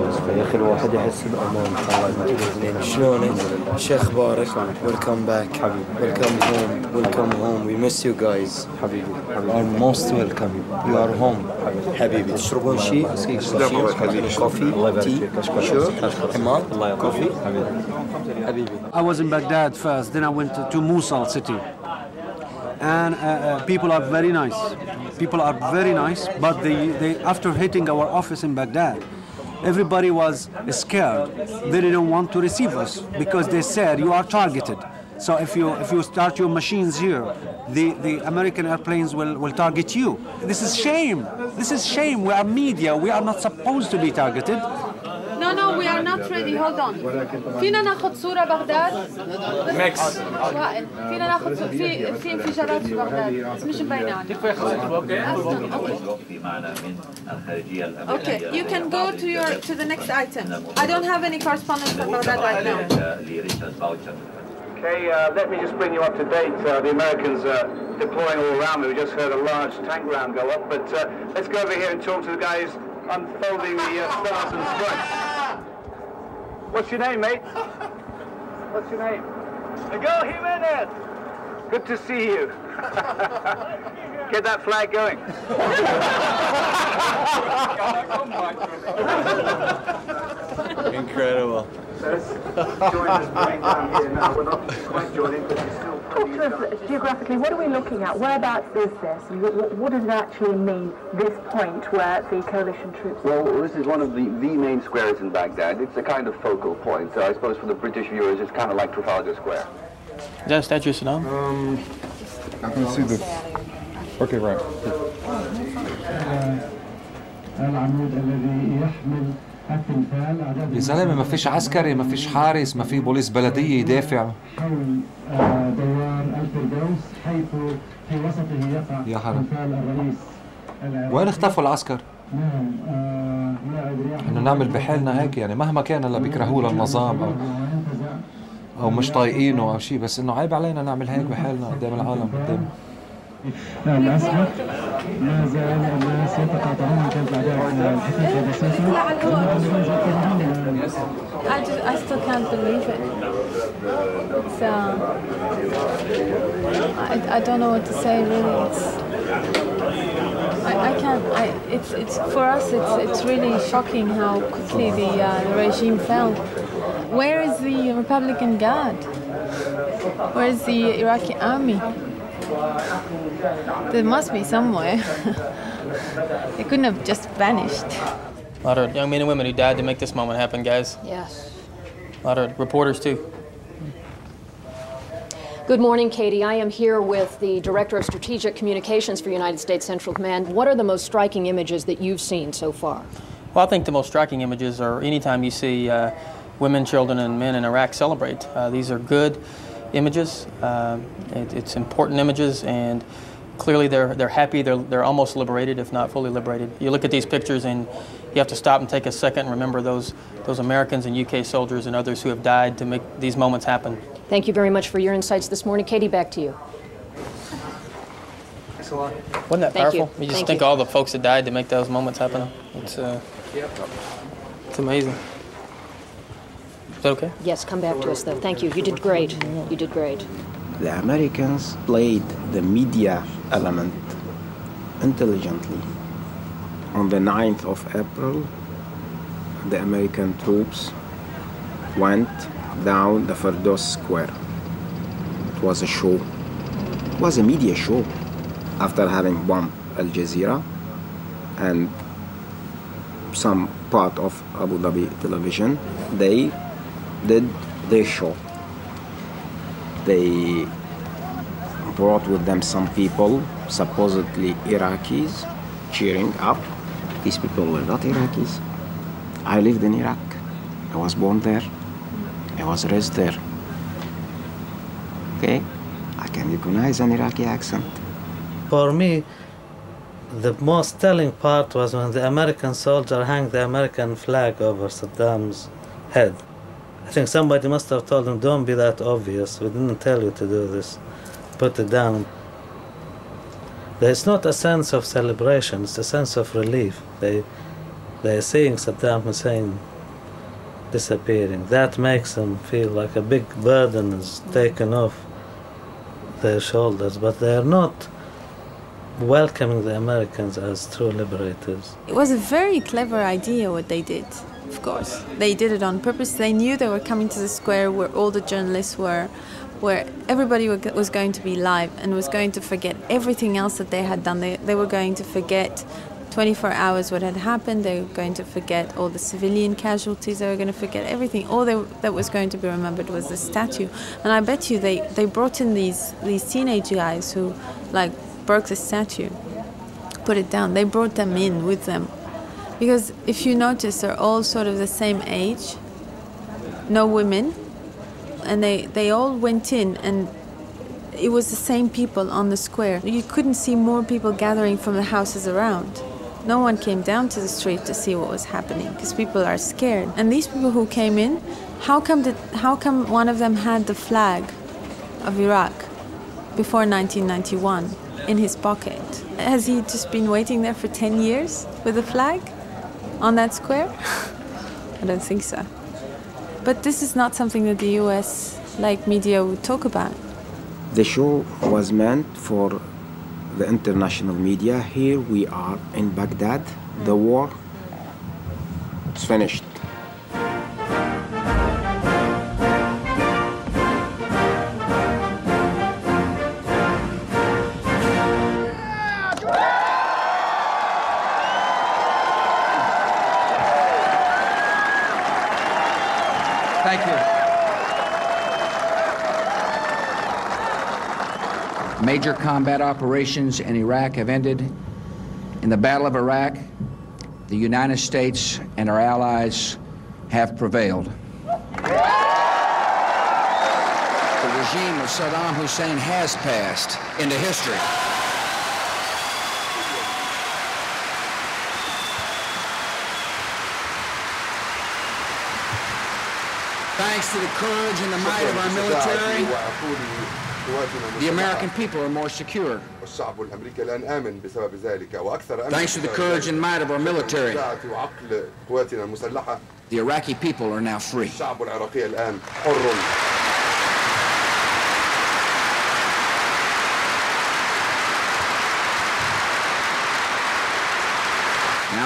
يا أخي الواحد يحس بأمان. شلونك؟ شو أخبارك؟ Welcome back. Welcome home. Welcome home. We miss you guys. حبيبي You are most welcome. You are home. حبيبي تشربون شيء؟ كوفي؟ تي؟ شو؟ حمار؟ كوفي؟ حبيبي. I was in Baghdad first, then I went to Mosul city. And people are very nice. People are very nice, but they after hitting our office in Baghdad, everybody was scared. They didn't want to receive us because they said you are targeted. So if you start your machines here, the American airplanes will target you. This is shame. This is shame. We are media. We are not supposed to be targeted. No, we are not ready. Hold on. فينا ناخذ صورة بغداد؟ ميكس. وائل، فينا ناخذ في انفجارات في بغداد، بس مش مبينة علينا. Okay, you can go to the next item. I don't have any correspondence from Baghdad right now. Okay, let me just bring you up to date. The Americans are deploying all around me. We just heard a large tank round go up, but let's go over here and talk to the guys unfolding the stars and stripes. What's your name, mate? What's your name? Miguel Jimenez. Good to see you. Get that flag going. Incredible. Let's join us right down here now. We're not quite joining, but we're still Talk to us geographically, what are we looking at? Whereabouts is this? And what does it actually mean, this point where the coalition troops... Well, this is one of the main squares in Baghdad. It's a kind of focal point. So I suppose for the British viewers, it's kind of like Trafalgar Square. Is that a statue of Saddam? I can see this. Okay, right. يا زلمة ما فيش عسكري، ما فيش حارس، ما في بوليس بلدية يدافع. يا حرام. وين اختفوا العسكر؟ إنه نعمل بحالنا هيك يعني مهما كان هلا بيكرهوا للنظام أو مش طايقينه أو شيء، بس إنه عيب علينا نعمل هيك بحالنا قدام العالم قدام. للأسف ما زال الناس يتقاطعون كانت الأعداء الحقيقة بسيطة. I still can't believe it. It's, I don't know what to say really. I can't. It's for us. It's really shocking how quickly the regime fell. Where is the Republican Guard? Where is the Iraqi army? There must be somewhere. They couldn't have just vanished. A lot of young men and women who died to make this moment happen, guys. Yes. A lot of reporters, too. Good morning, Katie. I am here with the Director of Strategic Communications for United States Central Command. What are the most striking images that you've seen so far? Well, I think the most striking images are anytime you see women, children, and men in Iraq celebrate. These are good images. It's important images, and clearly they're happy. They're almost liberated, if not fully liberated. You look at these pictures, and you have to stop and take a second and remember those Americans and UK soldiers and others who have died to make these moments happen. Thank you very much for your insights this morning. Katie, back to you. Thanks a lot. Wasn't that powerful? You just think all the folks that died to make those moments happen. It's amazing. Is that okay? Yes, come back to us, though. Thank you. You did great. You did great. The Americans played the media element intelligently. On the 9th of April, the American troops went down the Firdaus Square. It was a show. It was a media show. After having bombed Al Jazeera and some part of Abu Dhabi television, they did their show. They brought with them some people, supposedly Iraqis, cheering up. These people were not Iraqis. I lived in Iraq. I was born there. I was raised there. Okay? I can recognize an Iraqi accent. For me, the most telling part was when the American soldier hung the American flag over Saddam's head. I think somebody must have told him, don't be that obvious. We didn't tell you to do this. Put it down. There's not a sense of celebration, it's a sense of relief. They're seeing Saddam Hussein disappearing. That makes them feel like a big burden is taken off their shoulders, but they are not welcoming the Americans as true liberators. It was a very clever idea what they did, of course. They did it on purpose. They knew they were coming to the square where all the journalists were, where everybody was going to be live and was going to forget everything else that they had done. They were going to forget 24 hours what had happened. They were going to forget all the civilian casualties. They were going to forget everything. All that was going to be remembered was the statue. And I bet you they brought in these teenage guys who like broke the statue, put it down. They brought them in with them. Because if you notice, they're all sort of the same age, no women, and they all went in, and it was the same people on the square. You couldn't see more people gathering from the houses around. No one came down to the street to see what was happening because people are scared. And these people who came in, how come one of them had the flag of Iraq before 1991 in his pocket? Has he just been waiting there for 10 years with a flag on that square? I don't think so. But this is not something that the US media would talk about. The show was meant for the international media. Here we are in Baghdad. The war is finished. Thank you. Major combat operations in Iraq have ended. In the Battle of Iraq, the United States and our allies have prevailed. The regime of Saddam Hussein has passed into history. Thanks to the courage and the might of our military, the American people are more secure. Thanks to the courage and might of our military, the Iraqi people are now free. Now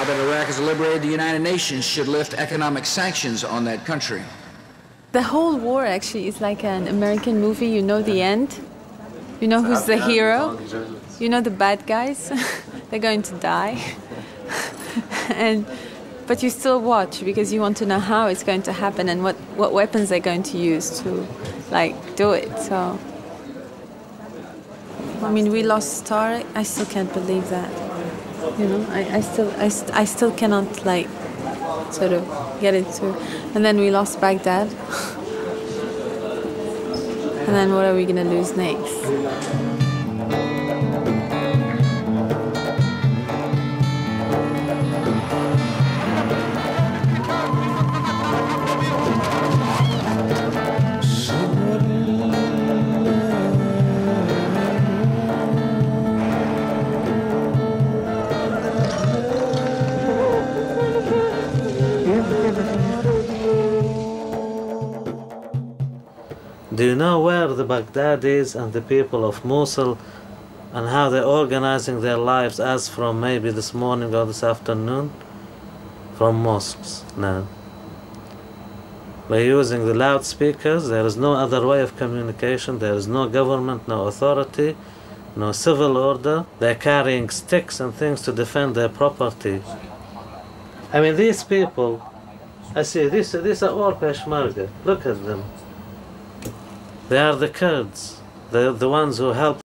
that Iraq is liberated, the United Nations should lift economic sanctions on that country. The whole war actually is like an American movie. You know the end. You know who's the hero. You know the bad guys. They're going to die. But you still watch because you want to know how it's going to happen and what weapons they're going to use to do it. So, I mean, we lost Tariq. I still can't believe that. You know, I still cannot sort of get into. And then we lost Baghdad. And then what are we going to lose next? Do you know where the Baghdad is and the people of Mosul and how they're organizing their lives as from maybe this morning or this afternoon? From mosques now. By using the loudspeakers, there is no other way of communication, there is no government, no authority, no civil order. They're carrying sticks and things to defend their property. I mean, these people, I see, these are all Peshmerga. Look at them. They are the Kurds, the ones who help